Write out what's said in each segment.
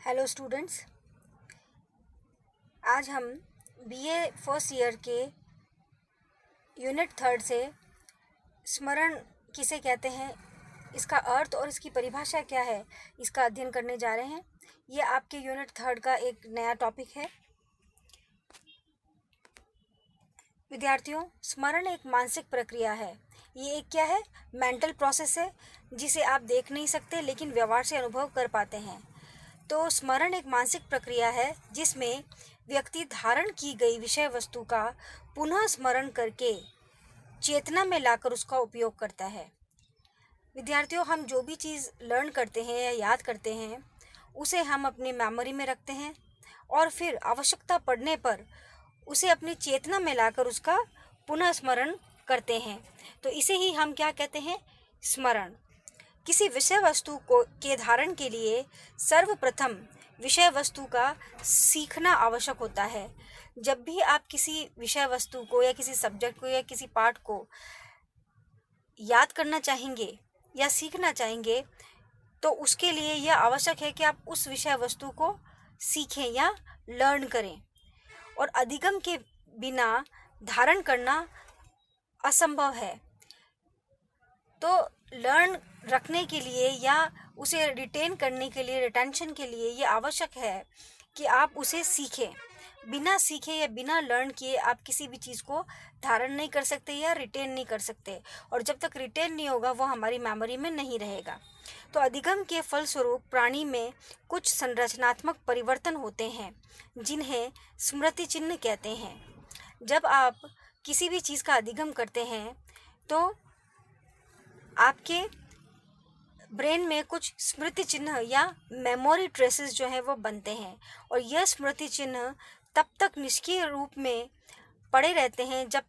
Hello students, आज हम BA first year के यूनिट थर्ड से स्मरण किसे कहते हैं, इसका अर्थ और इसकी परिभाषा क्या है, इसका अध्ययन करने जा रहे हैं। ये आपके यूनिट थर्ड का एक नया टॉपिक है। विद्यार्थियों, स्मरण एक मानसिक प्रक्रिया है। ये एक क्या है? मेंटल प्रोसेस है, जिसे आप देख नहीं सकते लेकिन व्यवहार से अनुभव कर पाते हैं। तो स्मरण एक मानसिक प्रक्रिया है जिसमें व्यक्ति धारण की गई विषय वस्तु का पुनः स्मरण करके चेतना में लाकर उसका उपयोग करता है। विद्यार्थियों, हम जो भी चीज़ लर्न करते हैं या याद करते हैं उसे हम अपनी मेमोरी में रखते हैं और फिर आवश्यकता पड़ने पर उसे अपनी चेतना में लाकर उसका पुनः स्मरण करते हैं। तो इसे ही हम क्या कहते हैं? स्मरण। किसी विषय वस्तु को के धारण के लिए सर्वप्रथम विषय वस्तु का सीखना आवश्यक होता है। जब भी आप किसी विषय वस्तु को या किसी सब्जेक्ट को या किसी पाठ को याद करना चाहेंगे या सीखना चाहेंगे तो उसके लिए यह आवश्यक है कि आप उस विषय वस्तु को सीखें या लर्न करें। और अधिगम के बिना धारण करना असंभव है। तो लर्न रखने के लिए या उसे रिटेन करने के लिए, रिटेंशन के लिए ये आवश्यक है कि आप उसे सीखें। बिना सीखे या बिना लर्न किए आप किसी भी चीज़ को धारण नहीं कर सकते या रिटेन नहीं कर सकते, और जब तक रिटेन नहीं होगा वो हमारी मेमोरी में नहीं रहेगा। तो अधिगम के फलस्वरूप प्राणी में कुछ संरचनात्मक परिवर्तन होते हैं जिन्हें स्मृति चिन्ह कहते हैं। जब आप किसी भी चीज़ का अधिगम करते हैं तो आपके ब्रेन में कुछ स्मृति चिन्ह या मेमोरी ट्रेसेस जो है वो बनते हैं, और यह स्मृति चिन्ह तब तक निष्क्रिय रूप में पड़े रहते हैं जब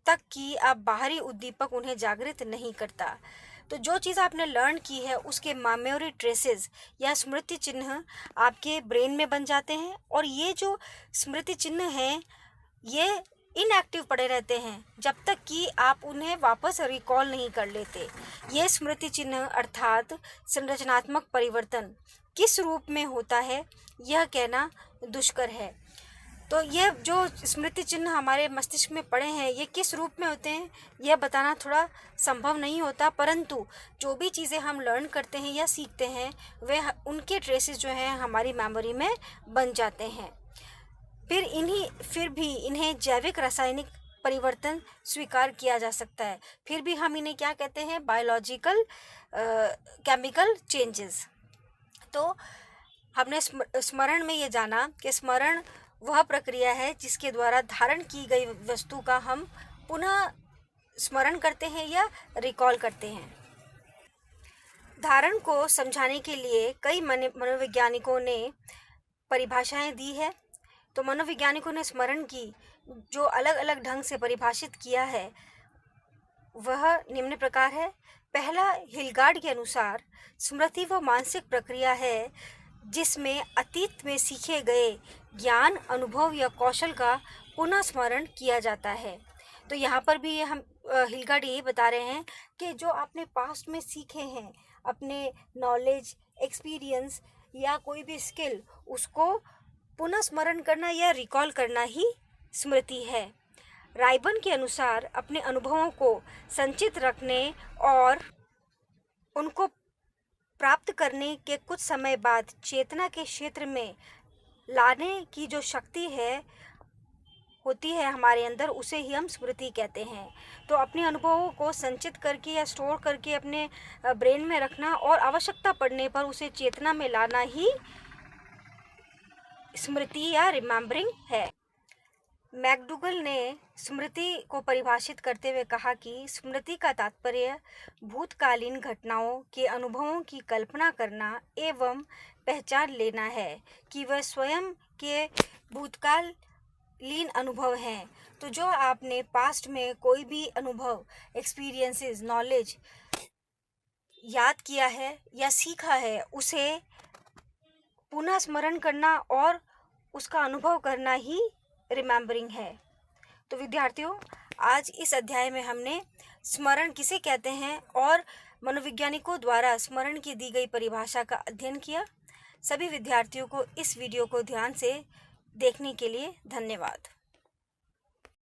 तक कि आप बाहरी उद्दीपक उन्हें जागृत नहीं करता। तो जो चीज़ आपने लर्न की है उसके मेमोरी ट्रेसेस या स्मृति चिन्ह आपके ब्रेन में बन जाते हैं, और ये जो स्मृति चिन्ह हैं ये इनएक्टिव पड़े रहते हैं जब तक कि आप उन्हें वापस रिकॉल नहीं कर लेते। ये स्मृति चिन्ह अर्थात संरचनात्मक परिवर्तन किस रूप में होता है यह कहना दुष्कर है। तो ये जो स्मृति चिन्ह हमारे मस्तिष्क में पड़े हैं ये किस रूप में होते हैं यह बताना थोड़ा संभव नहीं होता, परंतु जो भी चीज़ें हम लर्न करते हैं या सीखते हैं वे उनके ट्रेसेस जो हैं हमारी मेमोरी में बन जाते हैं। फिर भी इन्हें जैविक रासायनिक परिवर्तन स्वीकार किया जा सकता है। फिर भी हम इन्हें क्या कहते हैं? Biological chemical changes. तो हमने स्मरण में ये जाना कि स्मरण वह प्रक्रिया है जिसके द्वारा धारण की गई वस्तु का हम पुनः स्मरण करते हैं या रिकॉल करते हैं। धारण को समझाने के लिए कई मनोवैज्ञानिकों ने परिभाषाएं दी है। तो मनोवैज्ञानिकों ने स्मरण की जो अलग अलग ढंग से परिभाषित किया है वह निम्न प्रकार है। पहला, हिलगार्ड के अनुसार स्मृति वह मानसिक प्रक्रिया है जिसमें अतीत में सीखे गए ज्ञान, अनुभव या कौशल का पुनः स्मरण किया जाता है। तो यहाँ पर भी हम हिलगार्ड यही बता रहे हैं कि जो आपने पास्ट में सीखे हैं, अपने नॉलेज, एक्सपीरियंस या कोई भी स्किल, उसको पुनः स्मरण करना या रिकॉल करना ही स्मृति है। राइबन के अनुसार अपने अनुभवों को संचित रखने और उनको प्राप्त करने के कुछ समय बाद चेतना के क्षेत्र में लाने की जो शक्ति होती है हमारे अंदर, उसे ही हम स्मृति कहते हैं। तो अपने अनुभवों को संचित करके या स्टोर करके अपने ब्रेन में रखना और आवश्यकता पड़ने पर उसे चेतना में लाना ही स्मृति या रिमेम्बरिंग है। मैकडूगल ने स्मृति को परिभाषित करते हुए कहा कि स्मृति का तात्पर्य भूतकालीन घटनाओं के अनुभवों की कल्पना करना एवं पहचान लेना है कि वह स्वयं के भूतकालीन अनुभव हैं। तो जो आपने पास्ट में कोई भी अनुभव, एक्सपीरियंसेस, नॉलेज याद किया है या सीखा है उसे पुनः स्मरण करना और उसका अनुभव करना ही रिमेम्बरिंग है। तो विद्यार्थियों, आज इस अध्याय में हमने स्मरण किसे कहते हैं और मनोवैज्ञानिकों द्वारा स्मरण की दी गई परिभाषा का अध्ययन किया। सभी विद्यार्थियों को इस वीडियो को ध्यान से देखने के लिए धन्यवाद।